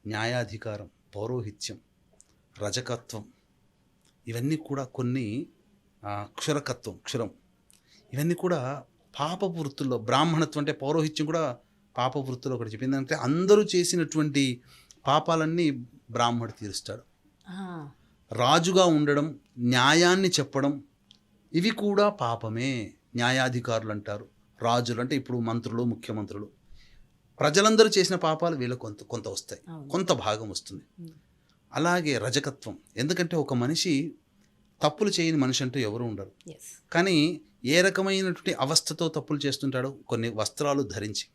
న్యాయాధికారం, పౌరోహిత్యం, రజకత్వం, ఇవన్నీ కూడా కొన్ని క్షురకత్వం, క్షురం, ఇవన్నీ కూడా పాపపు వృత్తుల్లో, బ్రాహ్మణత్వం అంటే పౌరోహిత్యం కూడా పాప వృత్తుల్లో ఒకటి చెప్పింది. అంటే అందరూ చేసినటువంటి పాపాలన్నీ బ్రాహ్మణుడు తీరుస్తాడు. రాజుగా ఉండడం, న్యాయాన్ని చెప్పడం, ఇవి కూడా పాపమే. న్యాయాధికారులు అంటారు, రాజులు అంటే ఇప్పుడు మంత్రులు, ముఖ్యమంత్రులు. ప్రజలందరూ చేసిన పాపాలు వీళ్ళకు కొంత వస్తాయి, కొంత భాగం వస్తుంది. అలాగే రజకత్వం, ఎందుకంటే ఒక మనిషి తప్పులు చేయని మనిషి అంటూ ఎవరు ఉండరు. కానీ ఏ రకమైనటువంటి అవస్థతో తప్పులు చేస్తుంటాడో, కొన్ని వస్త్రాలు ధరించి,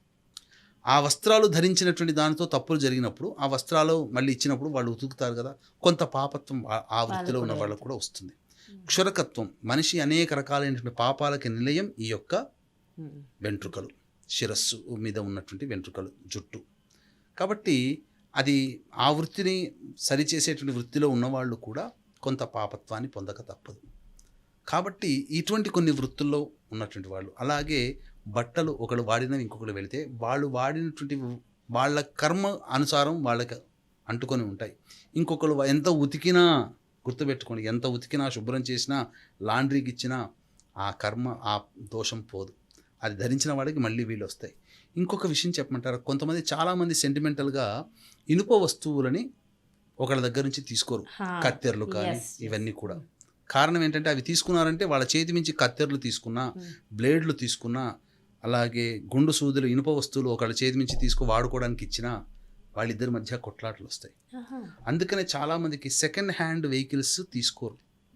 ఆ వస్త్రాలు ధరించినటువంటి దానితో తప్పులు జరిగినప్పుడు ఆ వస్త్రాలు మళ్ళీ ఇచ్చినప్పుడు వాళ్ళు ఉతుకుతారు కదా, కొంత పాపత్వం ఆ వృత్తిలో ఉన్న వాళ్ళకు కూడా వస్తుంది. క్షురకత్వం, మనిషి అనేక రకాలైనటువంటి పాపాలకి నిలయం ఈ యొక్క వెంట్రుకలు, శిరస్సు మీద ఉన్నటువంటి వెంట్రుకలు, జుట్టు. కాబట్టి అది ఆ వృత్తిని సరిచేసేటువంటి వృత్తిలో ఉన్నవాళ్ళు కూడా కొంత పాపత్వాన్ని పొందక తప్పదు. కాబట్టి ఇటువంటి కొన్ని వృత్తుల్లో ఉన్నటువంటి వాళ్ళు, అలాగే బట్టలు ఒకళ్ళు వాడినవి ఇంకొకరు వెళితే వాళ్ళు వాడినటువంటి వాళ్ళ కర్మ అనుసారం వాళ్ళకి అంటుకొని ఉంటాయి. ఇంకొకరు ఎంత ఉతికినా, గుర్తుపెట్టుకోండి, ఎంత ఉతికినా, శుభ్రం చేసినా, లాండ్రీకి ఇచ్చినా ఆ కర్మ, ఆ దోషం పోదు. అది ధరించిన వాడికి మళ్ళీ వీళ్ళు వస్తాయి. ఇంకొక విషయం చెప్పమంటారు, కొంతమంది చాలామంది సెంటిమెంటల్గా ఇనుప వస్తువులని ఒకళ్ళ దగ్గర నుంచి తీసుకోరు, కత్తెరలు కానీ ఇవన్నీ కూడా. కారణం ఏంటంటే అవి తీసుకున్నారంటే వాళ్ళ చేతి నుంచి కత్తెరలు తీసుకున్నా, బ్లేడ్లు తీసుకున్నా, అలాగే గుండు సూదులు, ఇనుప వస్తువులు ఒకళ్ళ చేతి నుంచి వాడుకోవడానికి ఇచ్చినా వాళ్ళిద్దరి మధ్య కొట్లాటలు వస్తాయి. అందుకనే చాలామందికి సెకండ్ హ్యాండ్ వెహికల్స్ తీసుకోరు.